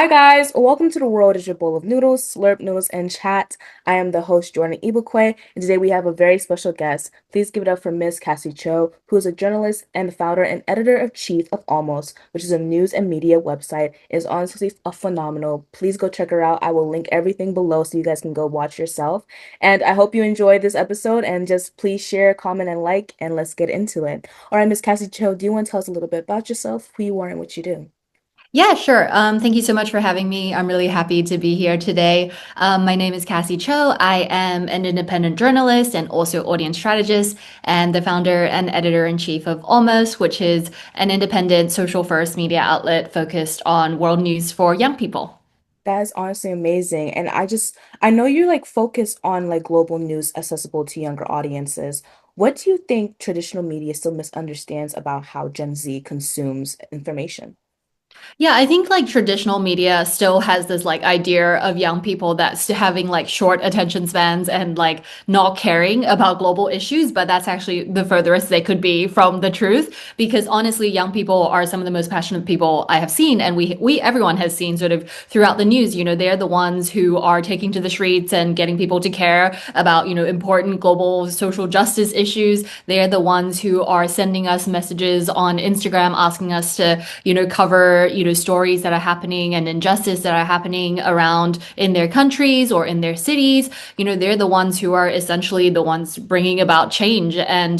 Hi guys, welcome to the world is your bowl of noodles, slurp noodles, and chat. I am the host Jordan Ibukwe, and today we have a very special guest. Please give it up for Miss Kassy Cho, who is a journalist and the founder and editor-in-chief of Almost, which is a news and media website. It is honestly a phenomenal. Please go check her out. I will link everything below so you guys can go watch yourself. And I hope you enjoyed this episode and just please share, comment, and like, and let's get into it. All right, Miss Kassy Cho, do you want to tell us a little bit about yourself, who you are, and what you do? Yeah, sure. Thank you so much for having me. I'm really happy to be here today. My name is Kassy Cho. I am an independent journalist and also audience strategist, and the founder and editor-in-chief of Almost, which is an independent social first media outlet focused on world news for young people. That is honestly amazing. And I know you like focus on like global news accessible to younger audiences. What do you think traditional media still misunderstands about how Gen Z consumes information? Yeah, I think like traditional media still has this like idea of young people that's having like short attention spans and like not caring about global issues, but that's actually the furthest they could be from the truth because honestly, young people are some of the most passionate people I have seen and we everyone has seen sort of throughout the news, they're the ones who are taking to the streets and getting people to care about, important global social justice issues. They're the ones who are sending us messages on Instagram asking us to, cover, stories that are happening and injustice that are happening around in their countries or in their cities. They're the ones who are essentially the ones bringing about change. I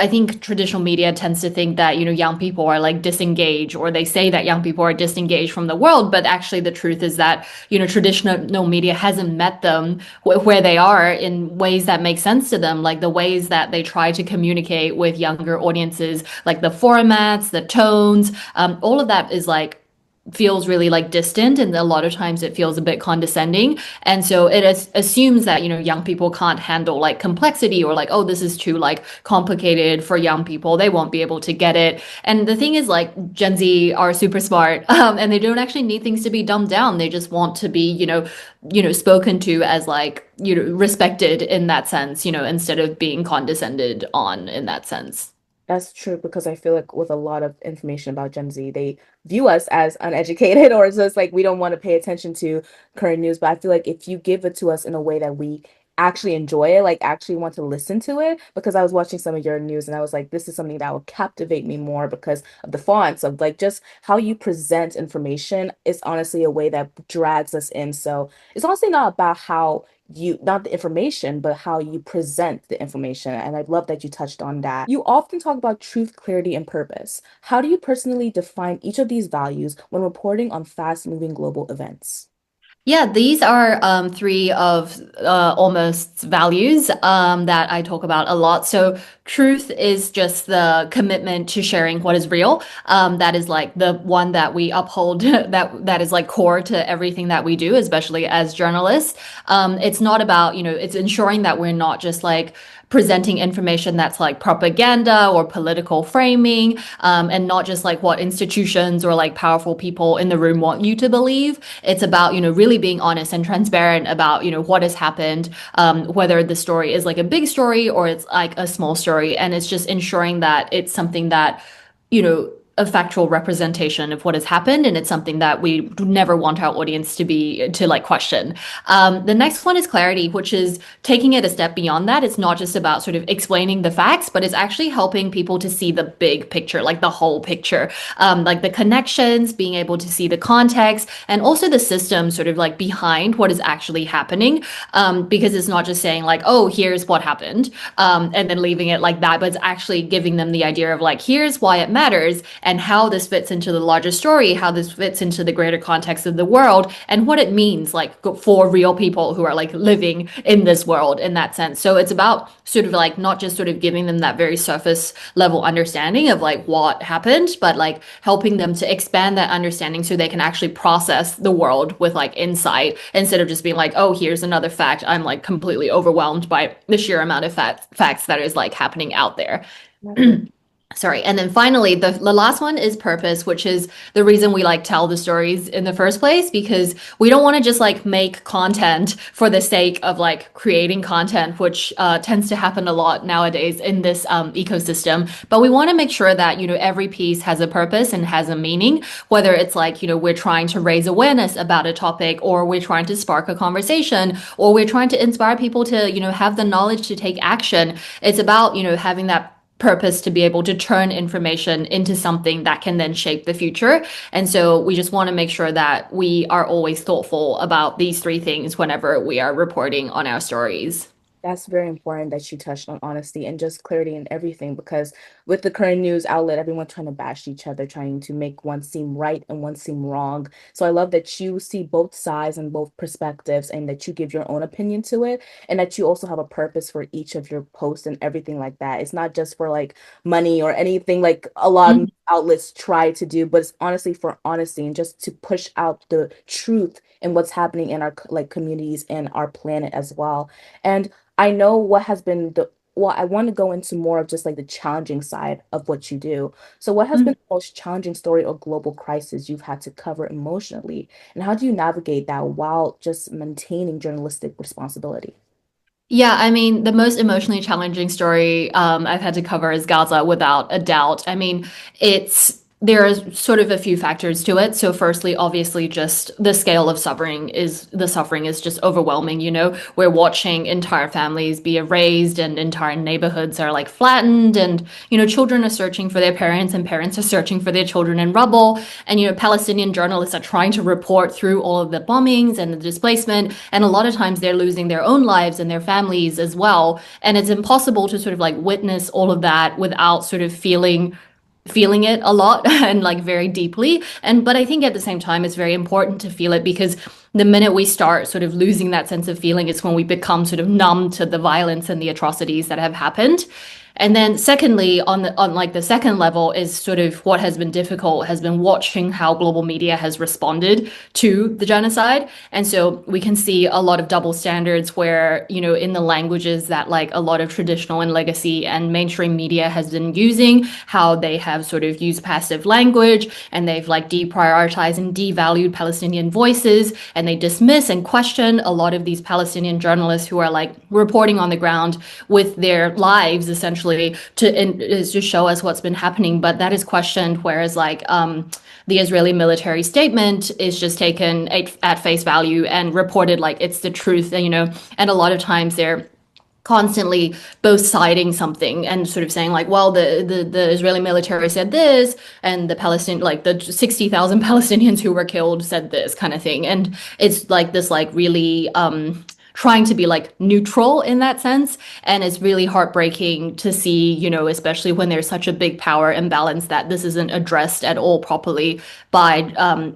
think traditional media tends to think that, young people are like disengaged, or they say that young people are disengaged from the world. But actually, the truth is that, traditional media hasn't met them where they are in ways that make sense to them, like the ways that they try to communicate with younger audiences, like the formats, the tones, all of that is like feels really like distant, and a lot of times it feels a bit condescending, and so assumes that young people can't handle like complexity, or like, oh, this is too like complicated for young people, they won't be able to get it. And the thing is, like, Gen Z are super smart, and they don't actually need things to be dumbed down. They just want to be spoken to as like respected in that sense, instead of being condescended on in that sense. That's true because I feel like with a lot of information about Gen Z, they view us as uneducated or it's just like we don't want to pay attention to current news. But I feel like if you give it to us in a way that we actually enjoy it, like actually want to listen to it, because I was watching some of your news and I was like, this is something that will captivate me more because of the fonts, of like just how you present information is honestly a way that drags us in. So it's honestly not about how not the information, but how you present the information. And I love that you touched on that. You often talk about truth, clarity, and purpose. How do you personally define each of these values when reporting on fast-moving global events? Yeah, these are three of almost values that I talk about a lot. So, truth is just the commitment to sharing what is real. That is like the one that we uphold. That is like core to everything that we do, especially as journalists. It's not about, it's ensuring that we're not just like presenting information that's like propaganda or political framing, and not just like what institutions or like powerful people in the room want you to believe. It's about, really being honest and transparent about, what has happened, whether the story is like a big story or it's like a small story. And it's just ensuring that it's something that, a factual representation of what has happened, and it's something that we never want our audience to like question. The next one is clarity, which is taking it a step beyond that. It's not just about sort of explaining the facts, but it's actually helping people to see the big picture, like the whole picture, like the connections, being able to see the context, and also the system sort of like behind what is actually happening, because it's not just saying like, oh, here's what happened, and then leaving it like that, but it's actually giving them the idea of like, here's why it matters and how this fits into the larger story, how this fits into the greater context of the world, and what it means like for real people who are like living in this world in that sense. So it's about sort of like not just sort of giving them that very surface level understanding of like what happened, but like helping them to expand that understanding so they can actually process the world with like insight, instead of just being like, oh, here's another fact. I'm like completely overwhelmed by the sheer amount of facts that is like happening out there. Sorry. And then finally, the last one is purpose, which is the reason we like tell the stories in the first place, because we don't want to just like make content for the sake of like creating content, which tends to happen a lot nowadays in this ecosystem. But we want to make sure that, every piece has a purpose and has a meaning, whether it's like, we're trying to raise awareness about a topic, or we're trying to spark a conversation, or we're trying to inspire people to, have the knowledge to take action. It's about, having that purpose to be able to turn information into something that can then shape the future. And so we just want to make sure that we are always thoughtful about these three things whenever we are reporting on our stories. That's very important that you touched on honesty and just clarity in everything because with the current news outlet, everyone trying to bash each other, trying to make one seem right and one seem wrong. So I love that you see both sides and both perspectives and that you give your own opinion to it and that you also have a purpose for each of your posts and everything like that. It's not just for like money or anything like a lot of outlets try to do, but it's honestly for honesty and just to push out the truth and what's happening in our like communities and our planet as well. And I know what has been the well, I want to go into more of just like the challenging side of what you do. So, what has been Mhm. the most challenging story or global crisis you've had to cover emotionally? And how do you navigate that while just maintaining journalistic responsibility? Yeah, I mean, the most emotionally challenging story I've had to cover is Gaza, without a doubt. I mean, there are sort of a few factors to it. So, firstly, obviously, just the scale of suffering is just overwhelming. We're watching entire families be erased, and entire neighborhoods are like flattened, and children are searching for their parents, and parents are searching for their children in rubble, and Palestinian journalists are trying to report through all of the bombings and the displacement, and a lot of times they're losing their own lives and their families as well, and it's impossible to sort of like witness all of that without sort of feeling it a lot and like very deeply. But I think at the same time it's very important to feel it, because the minute we start sort of losing that sense of feeling, it's when we become sort of numb to the violence and the atrocities that have happened. And then secondly, on like the second level, is sort of what has been difficult has been watching how global media has responded to the genocide. And so we can see a lot of double standards where, in the languages that like a lot of traditional and legacy and mainstream media has been using, how they have sort of used passive language, and they've like deprioritized and devalued Palestinian voices, and they dismiss and question a lot of these Palestinian journalists who are like reporting on the ground with their lives essentially to show us what's been happening. But that is questioned, whereas like the Israeli military statement is just taken at face value and reported like it's the truth, and a lot of times they're constantly both citing something and sort of saying like, well, the Israeli military said this, and the Palestinian, like the 60,000 Palestinians who were killed said this kind of thing. And it's like this like really trying to be like neutral in that sense. And it's really heartbreaking to see, especially when there's such a big power imbalance, that this isn't addressed at all properly by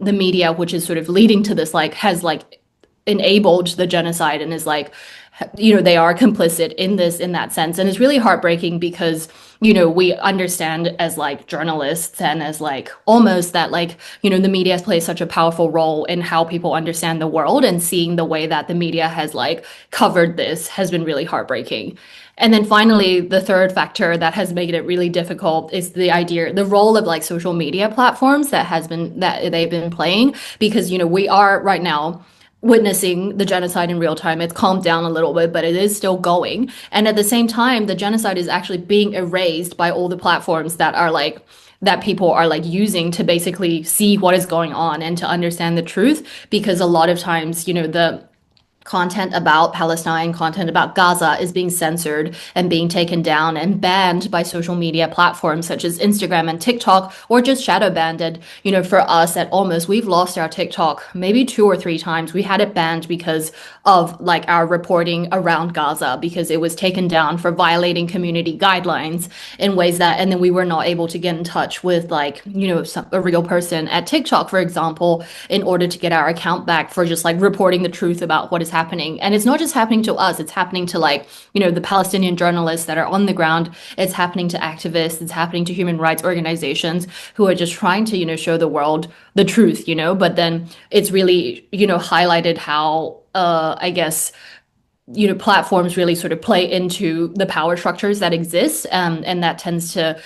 the media, which is sort of leading to this, like, has like enabled the genocide and is like, they are complicit in this, in that sense. And it's really heartbreaking because we understand as like journalists and as like almost that like the media plays such a powerful role in how people understand the world, and seeing the way that the media has like covered this has been really heartbreaking. And then finally, the third factor that has made it really difficult is the role of like social media platforms that they've been playing, because we are right now witnessing the genocide in real time. It's calmed down a little bit, but it is still going. And at the same time, the genocide is actually being erased by all the platforms that people are like using to basically see what is going on and to understand the truth. Because a lot of times, the content about Palestine, content about Gaza is being censored and being taken down and banned by social media platforms such as Instagram and TikTok, or just shadow banned. And, for us at Almost, we've lost our TikTok maybe 2 or 3 times. We had it banned because of like our reporting around Gaza, because it was taken down for violating community guidelines in ways that, and then we were not able to get in touch with like, a real person at TikTok, for example, in order to get our account back for just like reporting the truth about what is happening. And it's not just happening to us, it's happening to like, the Palestinian journalists that are on the ground. It's happening to activists, it's happening to human rights organizations who are just trying to, show the world the truth, but then it's really, highlighted how, I guess, platforms really sort of play into the power structures that exist, and that tends to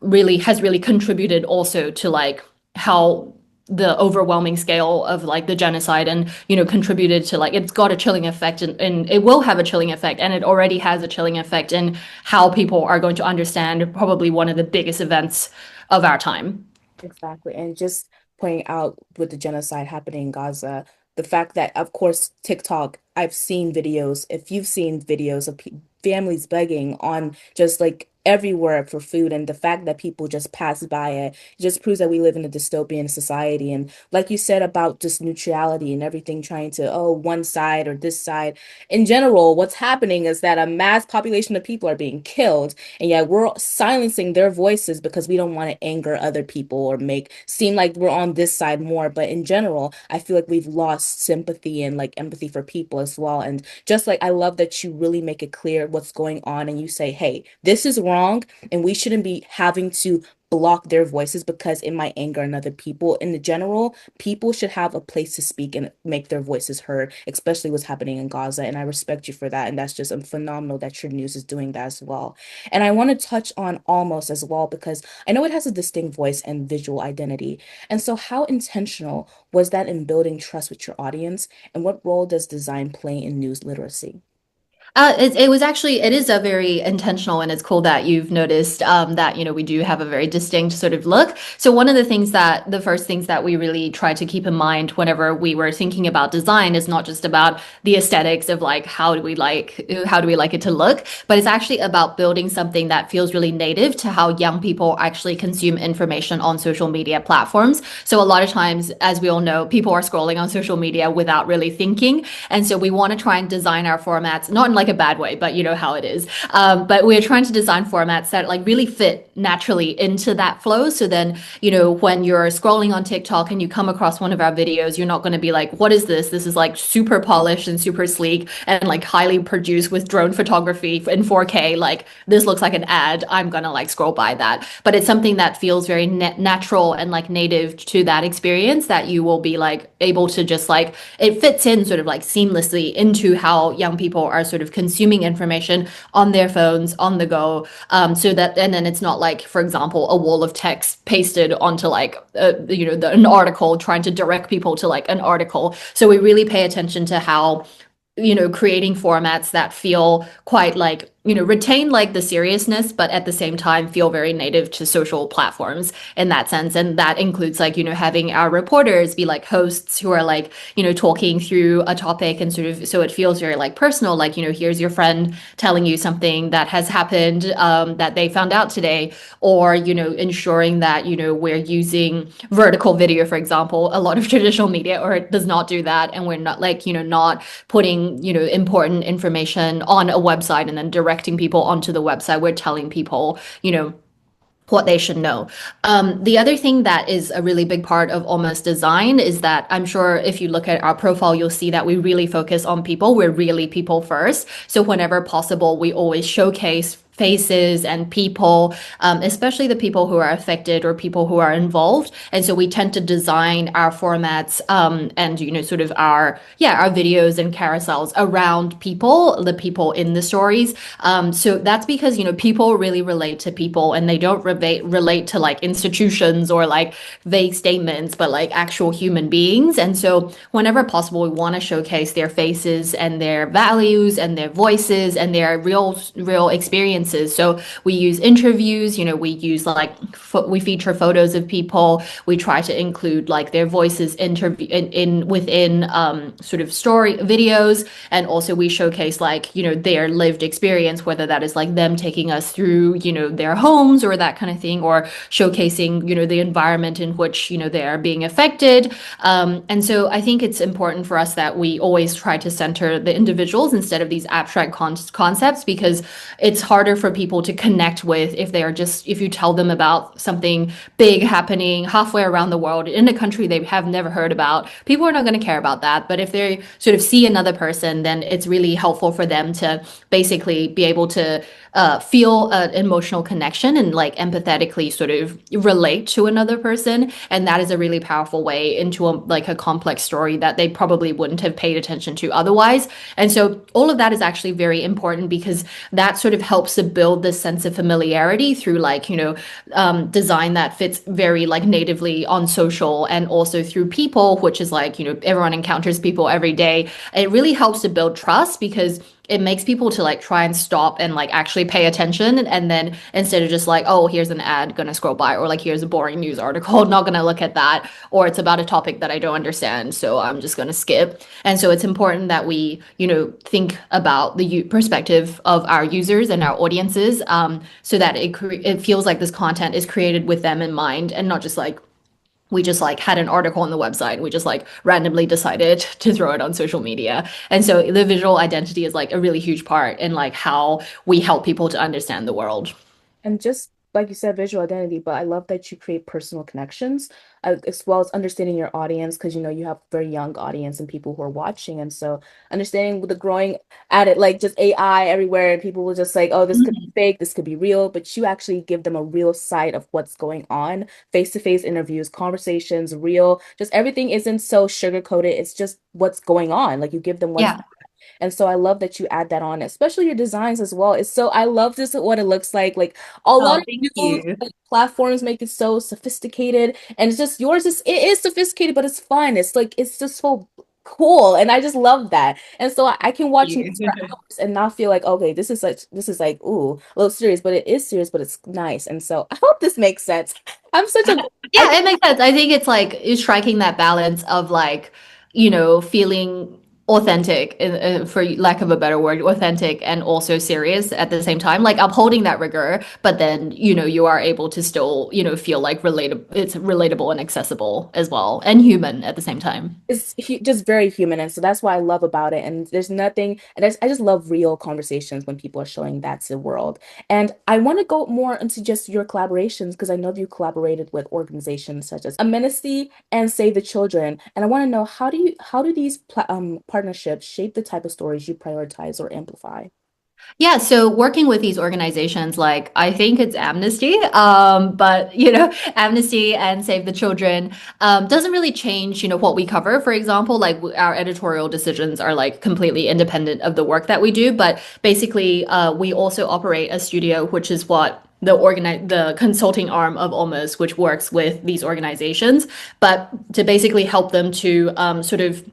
really contributed also to like how the overwhelming scale of like the genocide and contributed to like it's got a chilling effect, and it will have a chilling effect, and it already has a chilling effect in how people are going to understand probably one of the biggest events of our time. Exactly. And just pointing out with the genocide happening in Gaza, the fact that, of course, TikTok, I've seen videos, if you've seen videos of pe families begging on just like everywhere for food, and the fact that people just pass by it just proves that we live in a dystopian society. And like you said about just neutrality and everything trying to, oh, one side or this side. In general, what's happening is that a mass population of people are being killed, and yet we're silencing their voices because we don't want to anger other people or make seem like we're on this side more. But in general, I feel like we've lost sympathy and like empathy for people as well. And just like I love that you really make it clear what's going on and you say, hey, this is wrong, and we shouldn't be having to block their voices because it might anger another people. In the general, people should have a place to speak and make their voices heard, especially what's happening in Gaza. And I respect you for that. And that's just phenomenal that your news is doing that as well. And I want to touch on Almost as well because I know it has a distinct voice and visual identity. And so, how intentional was that in building trust with your audience? And what role does design play in news literacy? It was actually, it is a very intentional, and it's cool that you've noticed that, we do have a very distinct sort of look. So one of the first things that we really try to keep in mind whenever we were thinking about design is not just about the aesthetics of like, how do we like it to look, but it's actually about building something that feels really native to how young people actually consume information on social media platforms. So a lot of times, as we all know, people are scrolling on social media without really thinking. And so we want to try and design our formats, not in like a bad way, but you know how it is. But we're trying to design formats that like really fit naturally into that flow. So then, when you're scrolling on TikTok and you come across one of our videos, you're not going to be like, what is this? This is like super polished and super sleek and like highly produced with drone photography in 4K. Like this looks like an ad. I'm going to like scroll by that. But it's something that feels very natural and like native to that experience that you will be like able to just like, it fits in sort of like seamlessly into how young people are sort of consuming information on their phones on the go. So that, and then it's not like, for example, a wall of text pasted onto like, an article trying to direct people to like an article. So we really pay attention to how creating formats that feel quite like, retain like the seriousness, but at the same time feel very native to social platforms in that sense. And that includes like, having our reporters be like hosts who are like, talking through a topic and sort of, so it feels very like personal, like, here's your friend telling you something that has happened that they found out today, or, ensuring that, we're using vertical video, for example. A lot of traditional media or it does not do that. And we're not like, not putting, important information on a website and then directing people onto the website. We're telling people, what they should know. The other thing that is a really big part of Almost Design is that I'm sure if you look at our profile, you'll see that we really focus on people. We're really people first. So whenever possible, we always showcase faces and people, especially the people who are affected or people who are involved. And so we tend to design our formats and sort of our videos and carousels around people, the people in the stories. So that's because people really relate to people, and they don't relate to like institutions or like vague statements, but like actual human beings. And so whenever possible, we want to showcase their faces and their values and their voices and their real experiences. So we use interviews, we use like we feature photos of people. We try to include like their voices in within sort of story videos, and also we showcase like their lived experience, whether that is like them taking us through their homes or that kind of thing, or showcasing the environment in which they are being affected. And so I think it's important for us that we always try to center the individuals instead of these abstract concepts, because it's harder for people to connect with if they are just, if you tell them about something big happening halfway around the world in a country they have never heard about. People are not going to care about that. But if they sort of see another person, then it's really helpful for them to basically be able to feel an emotional connection and like empathetically sort of relate to another person. And that is a really powerful way into like a complex story that they probably wouldn't have paid attention to otherwise. And so all of that is actually very important because that sort of helps to build this sense of familiarity through like, design that fits very like natively on social and also through people, which is like, everyone encounters people every day. It really helps to build trust because it makes people to like try and stop and like actually pay attention and then instead of just like, oh, here's an ad, gonna scroll by, or like here's a boring news article, not gonna look at that, or it's about a topic that I don't understand, so I'm just gonna skip. And so it's important that we think about the perspective of our users and our audiences, so that it feels like this content is created with them in mind and not just like we just like had an article on the website and we just like randomly decided to throw it on social media. And so the visual identity is like a really huge part in like how we help people to understand the world. And just like you said, visual identity, but I love that you create personal connections as well as understanding your audience because you have very young audience and people who are watching. And so understanding the growing at it, like just AI everywhere, and people will just like, oh, this could be fake, this could be real, but you actually give them a real side of what's going on, face-to-face interviews, conversations, real, just everything isn't so sugar-coated. It's just what's going on. Like you give them what's Yeah. and so I love that you add that on, especially your designs as well. It's so I love this what it looks like. Like a lot Oh, of thank news you. like, platforms make it so sophisticated, and it's just yours is it is sophisticated, but it's fun. It's like it's just so cool, and I just love that. And so I can watch news for You. hours and not feel like okay, this is like ooh a little serious, but it is serious, but it's nice. And so I hope this makes sense. I'm such a I Yeah, it makes sense. I think it's like striking that balance of like, feeling authentic, for lack of a better word, authentic and also serious at the same time, like upholding that rigor, but then, you are able to still, feel like it's relatable and accessible as well, and human at the same time. it's just very human, and so that's what I love about it. And there's nothing, and I just love real conversations when people are showing that to the world. And I want to go more into just your collaborations because I know you collaborated with organizations such as Amnesty and Save the Children. And I want to know how do these partnerships shape the type of stories you prioritize or amplify? Yeah, so working with these organizations, like I think it's Amnesty, but Amnesty and Save the Children doesn't really change, what we cover. For example, like our editorial decisions are like completely independent of the work that we do, but basically, we also operate a studio, which is what the consulting arm of Almost, which works with these organizations, but to basically help them to sort of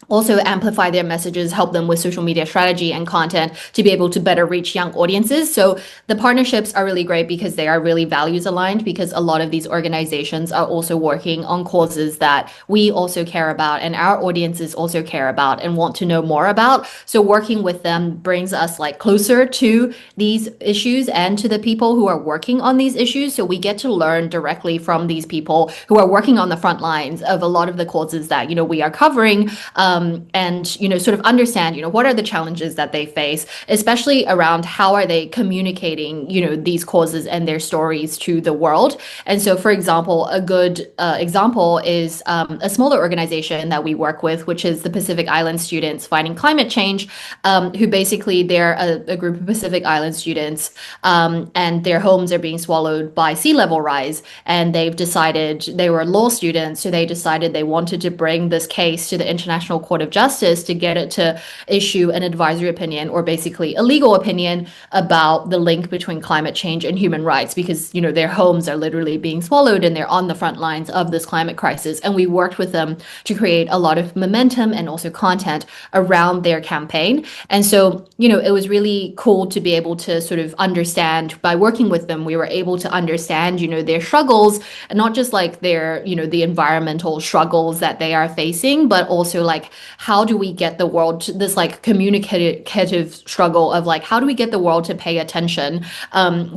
also amplify their messages, help them with social media strategy and content to be able to better reach young audiences. So the partnerships are really great because they are really values aligned because a lot of these organizations are also working on causes that we also care about and our audiences also care about and want to know more about. So working with them brings us like closer to these issues and to the people who are working on these issues. So we get to learn directly from these people who are working on the front lines of a lot of the causes that, we are covering, and sort of understand what are the challenges that they face, especially around how are they communicating these causes and their stories to the world. And so for example, a good example is a smaller organization that we work with, which is the Pacific Island Students Fighting Climate Change, who basically they're a group of Pacific Island students, and their homes are being swallowed by sea level rise, and they were law students, so they decided they wanted to bring this case to the International Court of Justice to get it to issue an advisory opinion or basically a legal opinion about the link between climate change and human rights because, their homes are literally being swallowed and they're on the front lines of this climate crisis. And we worked with them to create a lot of momentum and also content around their campaign. And so, it was really cool to be able to sort of understand by working with them, we were able to understand, their struggles and not just like their, the environmental struggles that they are facing, but also like how do we get the world to this like communicative struggle of like how do we get the world to pay attention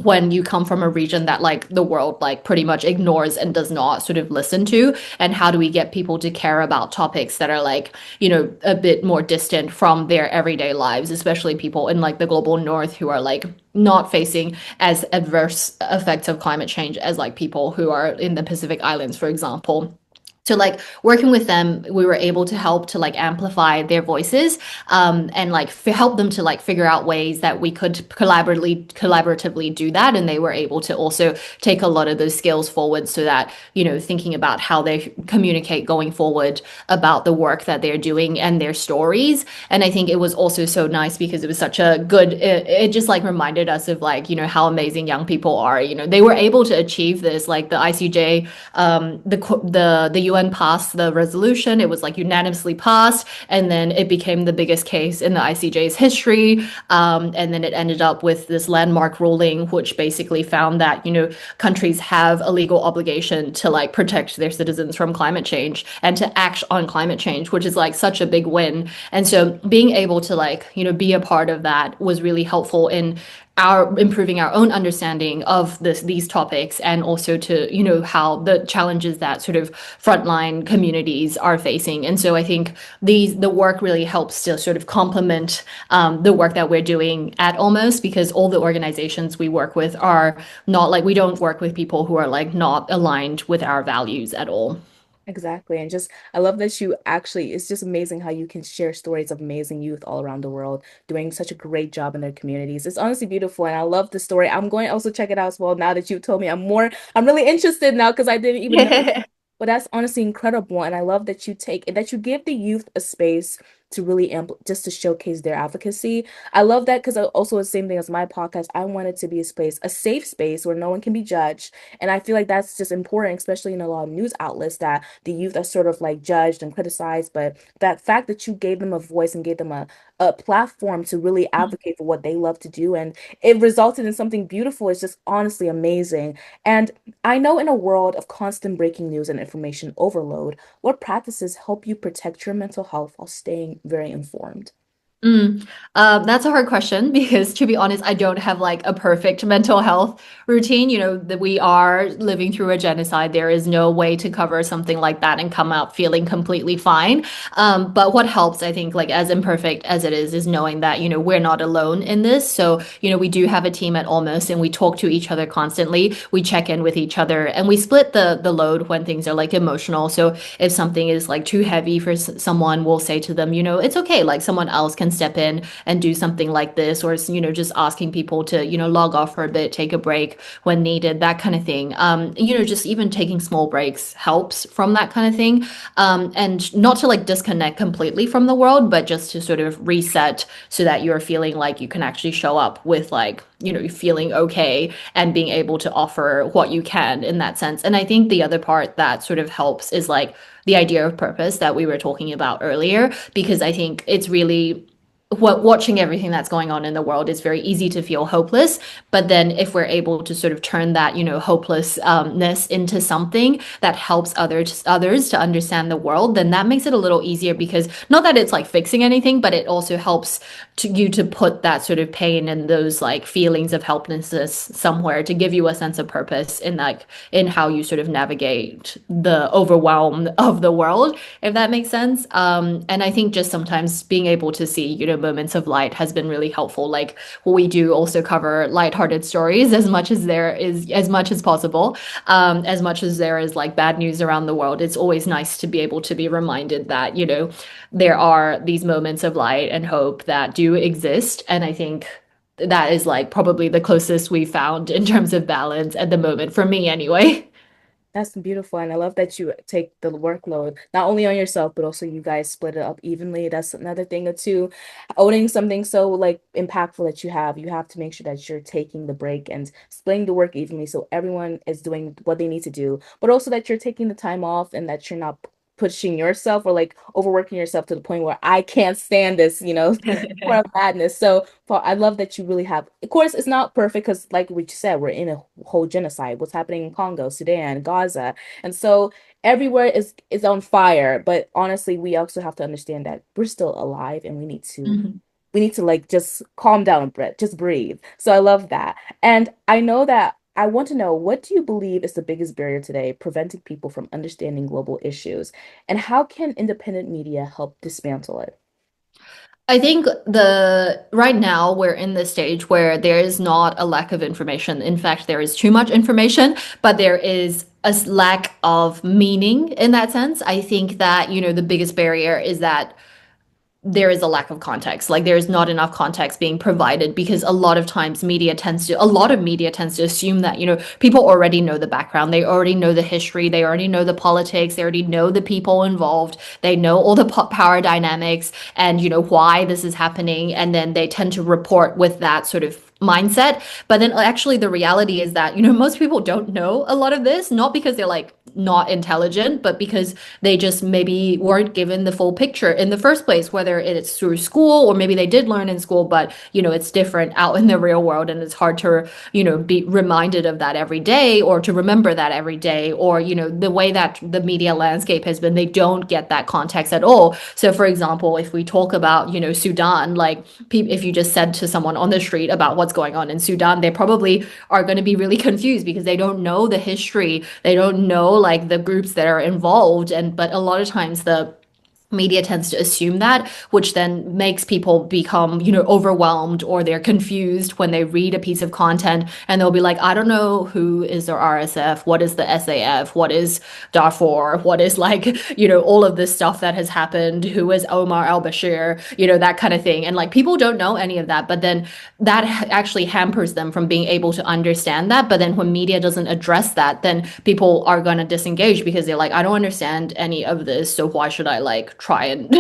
when you come from a region that like the world like pretty much ignores and does not sort of listen to, and how do we get people to care about topics that are like, you know, a bit more distant from their everyday lives, especially people in like the global north who are like not facing as adverse effects of climate change as like people who are in the Pacific Islands, for example. So like working with them, we were able to help to like amplify their voices, and like help them to like figure out ways that we could collaboratively do that, and they were able to also take a lot of those skills forward, so that, you know, thinking about how they communicate going forward about the work that they're doing and their stories. And I think it was also so nice because it was such a good, it just like reminded us of like, you know, how amazing young people are. You know, they were able to achieve this, like the ICJ, the UN passed the resolution. It was like unanimously passed, and then it became the biggest case in the ICJ's history. And then it ended up with this landmark ruling, which basically found that, you know, countries have a legal obligation to like protect their citizens from climate change and to act on climate change, which is like such a big win. And so being able to like, you know, be a part of that was really helpful in our improving our own understanding of these topics, and also to, you know, how the challenges that sort of frontline communities are facing. And so I think the work really helps to sort of complement the work that we're doing at Almost, because all the organizations we work with are not like, we don't work with people who are like not aligned with our values at all. Exactly. And just, I love that you actually, it's just amazing how you can share stories of amazing youth all around the world doing such a great job in their communities. It's honestly beautiful. And I love the story. I'm going to also check it out as well now that you've told me. I'm really interested now because I didn't even know. But that's honestly incredible. And I love that you take that you give the youth a space to really just to showcase their advocacy. I love that because also the same thing as my podcast. I want it to be a space, a safe space where no one can be judged. And I feel like that's just important, especially in a lot of news outlets that the youth are sort of like judged and criticized. But that fact that you gave them a voice and gave them a platform to really advocate for what they love to do, and it resulted in something beautiful. It's just honestly amazing. And I know in a world of constant breaking news and information overload, what practices help you protect your mental health while staying very informed? Mm. That's a hard question because, to be honest, I don't have like a perfect mental health routine. You know, that we are living through a genocide. There is no way to cover something like that and come out feeling completely fine. But what helps, I think, like as imperfect as it is knowing that, you know, we're not alone in this. So, you know, we do have a team at Almost, and we talk to each other constantly. We check in with each other, and we split the load when things are like emotional. So if something is like too heavy for someone, we'll say to them, you know, it's okay. Like someone else can step in and do something like this, or, you know, just asking people to, you know, log off for a bit, take a break when needed, that kind of thing. You know, just even taking small breaks helps from that kind of thing. And not to like disconnect completely from the world, but just to sort of reset so that you're feeling like you can actually show up with like, you know, feeling okay and being able to offer what you can in that sense. And I think the other part that sort of helps is like the idea of purpose that we were talking about earlier, because I think it's really what watching everything that's going on in the world is very easy to feel hopeless. But then if we're able to sort of turn that, you know, hopelessness into something that helps others to understand the world, then that makes it a little easier, because not that it's like fixing anything, but it also helps you to put that sort of pain and those like feelings of helplessness somewhere to give you a sense of purpose in like in how you sort of navigate the overwhelm of the world, if that makes sense. And I think just sometimes being able to see, you know, moments of light has been really helpful. Like we do also cover lighthearted stories as much as there is, as much as possible. As much as there is like bad news around the world, it's always nice to be able to be reminded that, you know, there are these moments of light and hope that do exist. And I think that is like probably the closest we found in terms of balance at the moment, for me anyway. That's beautiful. And I love that you take the workload not only on yourself, but also you guys split it up evenly. That's another thing or two. Owning something so like impactful that you have to make sure that you're taking the break and splitting the work evenly so everyone is doing what they need to do, but also that you're taking the time off and that you're not pushing yourself or like overworking yourself to the point where I can't stand this, you know, for madness. So Paul, I love that you really have, of course, it's not perfect because like we said, we're in a whole genocide. What's happening in Congo, Sudan, Gaza. And so everywhere is on fire. But honestly, we also have to understand that we're still alive and Mhm. we need to like just calm down and breath, just breathe. So I love that. And I know that I want to know, what do you believe is the biggest barrier today preventing people from understanding global issues? And how can independent media help dismantle it? I think the right now we're in the stage where there is not a lack of information. In fact, there is too much information, but there is a lack of meaning in that sense. I think that, the biggest barrier is that there is a lack of context. Like there's not enough context being provided because a lot of media tends to assume that, people already know the background. They already know the history. They already know the politics. They already know the people involved. They know all the power dynamics and, why this is happening. And then they tend to report with that sort of mindset. But then actually the reality is that, most people don't know a lot of this, not because they're like not intelligent, but because they just maybe weren't given the full picture in the first place, whether it's through school or maybe they did learn in school, but it's different out in the real world and it's hard to, be reminded of that every day or to remember that every day or, the way that the media landscape has been, they don't get that context at all. So for example, if we talk about, Sudan, like if you just said to someone on the street about what's going on in Sudan, they probably are going to be really confused because they don't know the history. They don't know like the groups that are involved. And but a lot of times the media tends to assume that, which then makes people become, overwhelmed or they're confused when they read a piece of content and they'll be like, I don't know who is the RSF, what is the SAF, what is Darfur, what is like, all of this stuff that has happened, who is Omar al-Bashir, that kind of thing. And like people don't know any of that, but then that actually hampers them from being able to understand that. But then when media doesn't address that, then people are going to disengage because they're like, I don't understand any of this, so why should I like try and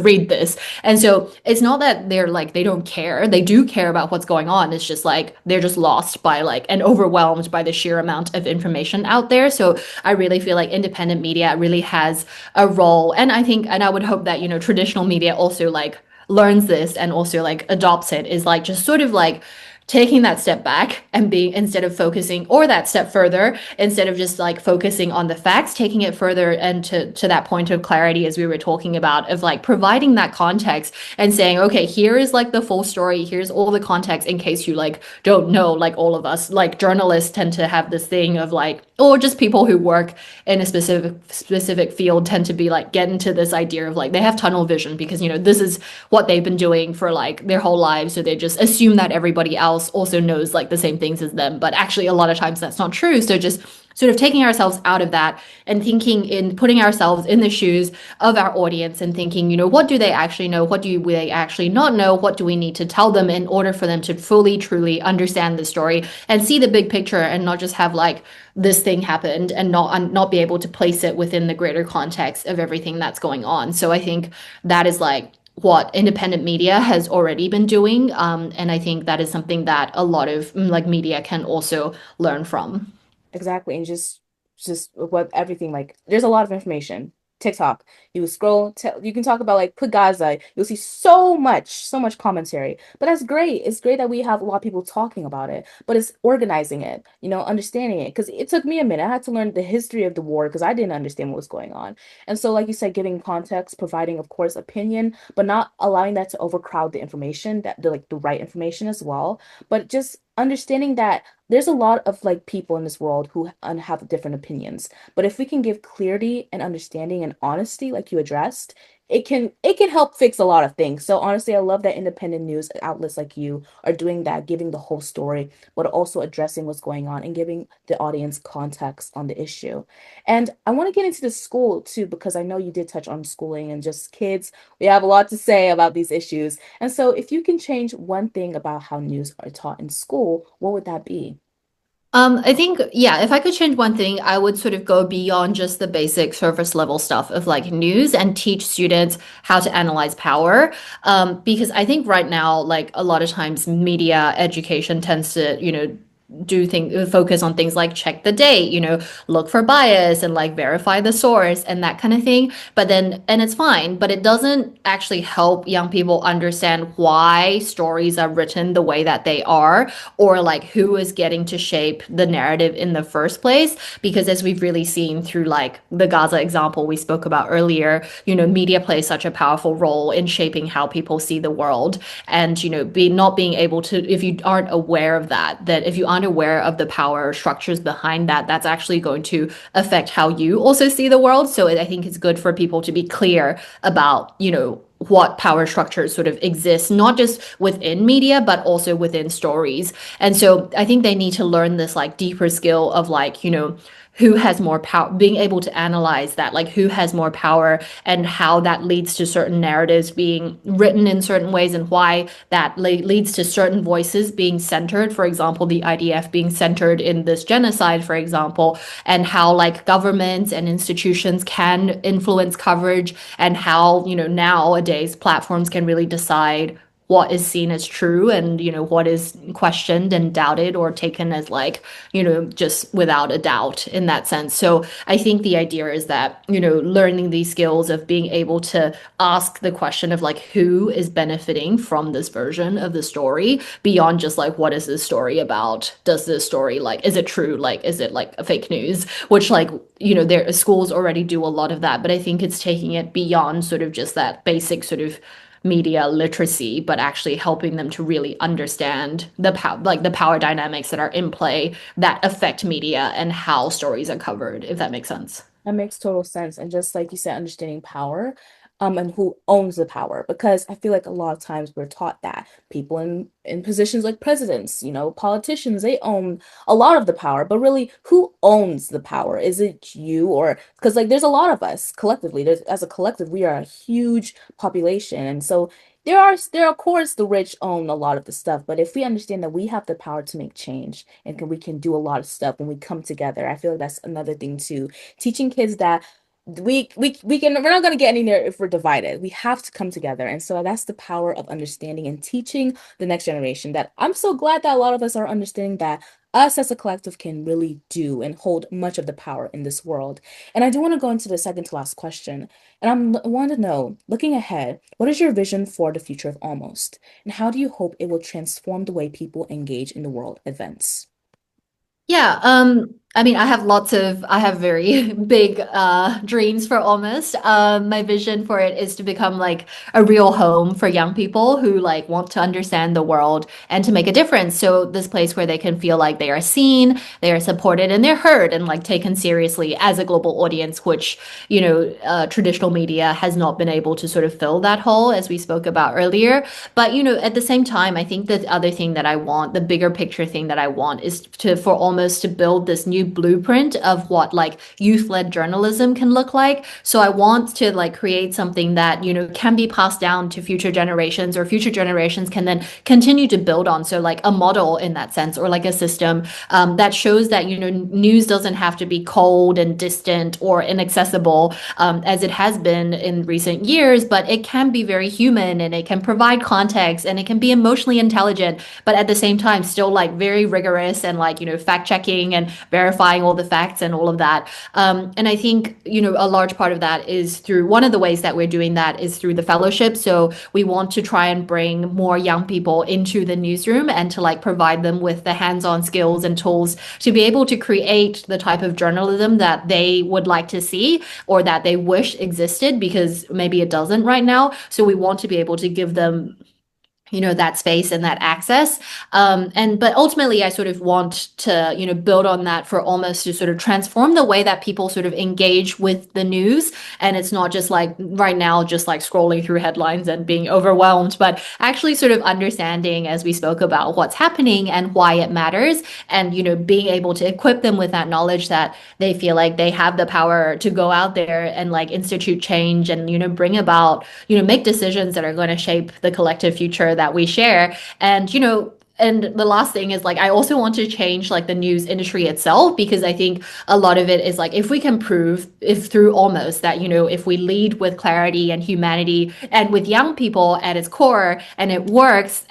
read this? And so it's not that they're like they don't care. They do care about what's going on. It's just like they're just lost by like and overwhelmed by the sheer amount of information out there. So I really feel like independent media really has a role. And I think and I would hope that, traditional media also like learns this and also like adopts it is like just sort of like taking that step back and being instead of focusing or that step further instead of just like focusing on the facts taking it further and to that point of clarity as we were talking about of like providing that context and saying okay here is like the full story here's all the context in case you like don't know like all of us like journalists tend to have this thing of like or just people who work in a specific field tend to be like get into this idea of like they have tunnel vision because this is what they've been doing for like their whole lives so they just assume that everybody else also knows like the same things as them but actually a lot of times that's not true so just sort of taking ourselves out of that and thinking in putting ourselves in the shoes of our audience and thinking what do they actually know what do they actually not know what do we need to tell them in order for them to fully truly understand the story and see the big picture and not just have like this thing happened and not be able to place it within the greater context of everything that's going on so I think that is like what independent media has already been doing and I think that is something that a lot of like media can also learn from. Exactly. And just what everything like there's a lot of information. TikTok, you scroll, you can talk about like put Gaza, you'll see so much commentary. But that's great. It's great that we have a lot of people talking about it, but it's organizing it, understanding it. Because it took me a minute. I had to learn the history of the war because I didn't understand what was going on. And so, like you said, giving context, providing, of course, opinion, but not allowing that to overcrowd the information, that the right information as well. But just understanding that there's a lot of like people in this world who have different opinions. But if we can give clarity and understanding and honesty, like you addressed, it can help fix a lot of things. So honestly, I love that independent news outlets like you are doing that, giving the whole story, but also addressing what's going on and giving the audience context on the issue. And I want to get into the school too, because I know you did touch on schooling and just kids. We have a lot to say about these issues. And so if you can change one thing about how news are taught in school, what would that be? I think, yeah, if I could change one thing, I would sort of go beyond just the basic surface level stuff of like news and teach students how to analyze power. Because I think right now, like a lot of times media education tends to, do think focus on things like check the date, look for bias and like verify the source and that kind of thing. But then, and it's fine, but it doesn't actually help young people understand why stories are written the way that they are, or like who is getting to shape the narrative in the first place. Because as we've really seen through like the Gaza example we spoke about earlier, media plays such a powerful role in shaping how people see the world. And, not being able to, if you aren't aware of that, that if you aren't aware of the power structures behind that, that's actually going to affect how you also see the world. So I think it's good for people to be clear about, what power structures sort of exist, not just within media, but also within stories. And so I think they need to learn this like deeper skill of like, who has more power, being able to analyze that, like who has more power and how that leads to certain narratives being written in certain ways and why that leads to certain voices being centered. For example, the IDF being centered in this genocide, for example, and how like governments and institutions can influence coverage and how, nowadays platforms can really decide what is seen as true and what is questioned and doubted or taken as like just without a doubt in that sense. So I think the idea is that learning these skills of being able to ask the question of like who is benefiting from this version of the story beyond just like what is this story about, does this story like is it true, like is it like a fake news, which like their schools already do a lot of that, but I think it's taking it beyond sort of just that basic sort of media literacy, but actually helping them to really understand the power dynamics that are in play that affect media and how stories are covered, if that makes sense. That makes total sense. And just like you said, understanding power, and who owns the power. Because I feel like a lot of times we're taught that people in positions like presidents, politicians, they own a lot of the power. But really, who owns the power? Is it you or because like there's a lot of us collectively. There's as a collective, we are a huge population. And so there are of course the rich own a lot of the stuff, but if we understand that we have the power to make change and we can do a lot of stuff when we come together, I feel like that's another thing too, teaching kids that we're not going to get anywhere if we're divided. We have to come together. And so that's the power of understanding and teaching the next generation, that I'm so glad that a lot of us are understanding that us as a collective can really do and hold much of the power in this world. And I do want to go into the second to last question. And I want to know, looking ahead, what is your vision for the future of Almost? And how do you hope it will transform the way people engage in the world events? Yeah, I mean, I have very big dreams for Almost. My vision for it is to become like a real home for young people who like want to understand the world and to make a difference. So this place where they can feel like they are seen, they are supported, and they're heard and like taken seriously as a global audience, which, traditional media has not been able to sort of fill that hole, as we spoke about earlier. But at the same time, I think the other thing that I want, the bigger picture thing that I want, is for Almost to build this new blueprint of what like youth-led journalism can look like. So I want to like create something that can be passed down to future generations, or future generations can then continue to build on. So like a model in that sense, or like a system that shows that news doesn't have to be cold and distant or inaccessible, as it has been in recent years, but it can be very human and it can provide context and it can be emotionally intelligent, but at the same time still like very rigorous and like fact checking and verifying all the facts and all of that. And I think a large part of that is through, one of the ways that we're doing that is through the fellowship. So we want to try and bring more young people into the newsroom and to like provide them with the hands-on skills and tools to be able to create the type of journalism that they would like to see or that they wish existed, because maybe it doesn't right now. So we want to be able to give them that space and that access. But ultimately I sort of want to build on that for Almost to sort of transform the way that people sort of engage with the news. And it's not just like right now just like scrolling through headlines and being overwhelmed, but actually sort of understanding, as we spoke about, what's happening and why it matters, and being able to equip them with that knowledge that they feel like they have the power to go out there and like institute change and bring about make decisions that are going to shape the collective future that we share. And and the last thing is like I also want to change like the news industry itself because I think a lot of it is like if we can prove if through almost that if we lead with clarity and humanity and with young people at its core and it works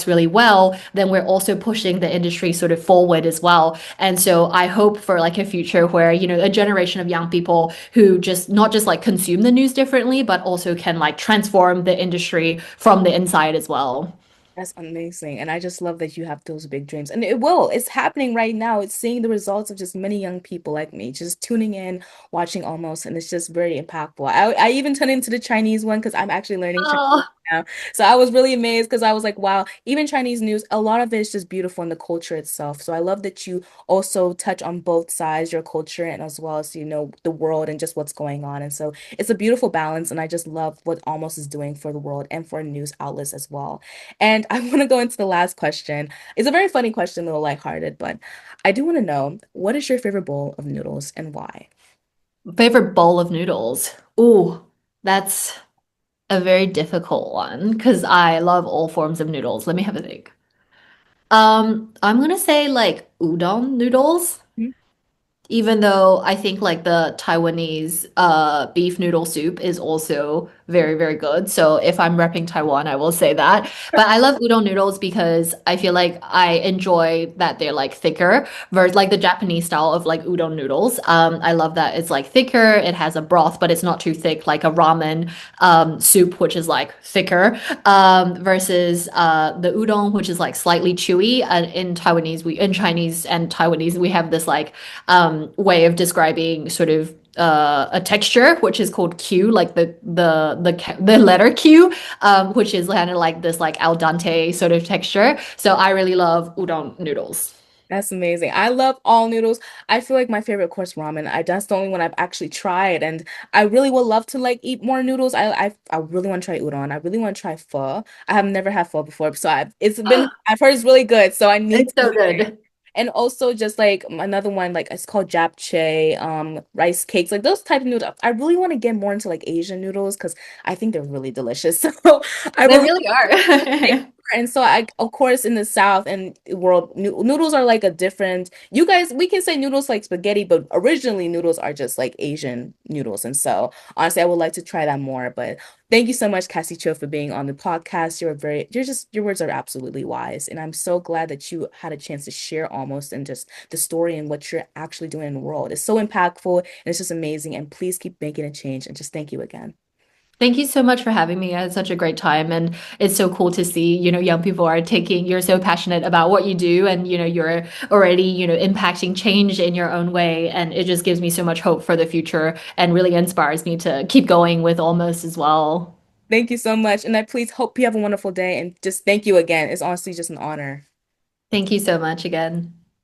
really well, then we're also pushing the industry sort of forward as well. And so I hope for like a future where a generation of young people who just not just like consume the news differently but also can like transform the industry from the inside as well. That's amazing. And I just love that you have those big dreams. And it will. It's happening right now. It's seeing the results of just many young people like me, just tuning in, watching almost, and it's just very impactful. I even turned into the Chinese one because I'm actually learning Chinese Oh, now. So I was really amazed because I was like, wow, even Chinese news, a lot of it is just beautiful in the culture itself. So I love that you also touch on both sides, your culture and as well as, the world and just what's going on. And so it's a beautiful balance. And I just love what Almost is doing for the world and for news outlets as well. And I want to go into the last question. It's a very funny question, a little lighthearted, but I do want to know what is your favorite bowl of noodles and why? favorite bowl of noodles. Ooh, that's a very difficult one because I love all forms of noodles. Let me have a think. I'm gonna say like udon noodles. Mhm. Even though I think like the Taiwanese beef noodle soup is also very, very good. So if I'm repping Taiwan, I will say that. But I love udon noodles because I feel like I enjoy that they're like thicker versus like the Japanese style of like udon noodles. I love that it's like thicker, it has a broth, but it's not too thick like a ramen soup, which is like thicker, versus the udon, which is like slightly chewy. In Chinese and Taiwanese, we have this like way of describing sort of a texture, which is called Q, like the letter Q, which is kind of like this like al dente sort of texture. So I really love udon noodles. That's amazing. I love all noodles. I feel like my favorite course ramen. That's the only one I've actually tried, and I really would love to like eat more noodles. I really want to try udon. I really want to try pho. I have never had pho before, so I've heard it's really good, so I need It's to. so good. And also just like another one, like it's called japchae, rice cakes, like those type of noodles. I really want to get more into like Asian noodles because I think they're really delicious. So I They really really are. and so of course, in the South and world, noodles are like a different. You guys, we can say noodles like spaghetti, but originally noodles are just like Asian noodles. And so, honestly, I would like to try that more. But thank you so much, Kassy Cho, for being on the podcast. Your words are absolutely wise, and I'm so glad that you had a chance to share almost and just the story and what you're actually doing in the world. It's so impactful and it's just amazing. And please keep making a change. And just thank you again. Thank you so much for having me. I had such a great time, and it's so cool to see, young people are you're so passionate about what you do, and, you're already, impacting change in your own way. And it just gives me so much hope for the future and really inspires me to keep going with almost as well. Thank you so much. And I please hope you have a wonderful day and just thank you again. It's honestly just an honor. Thank you so much again.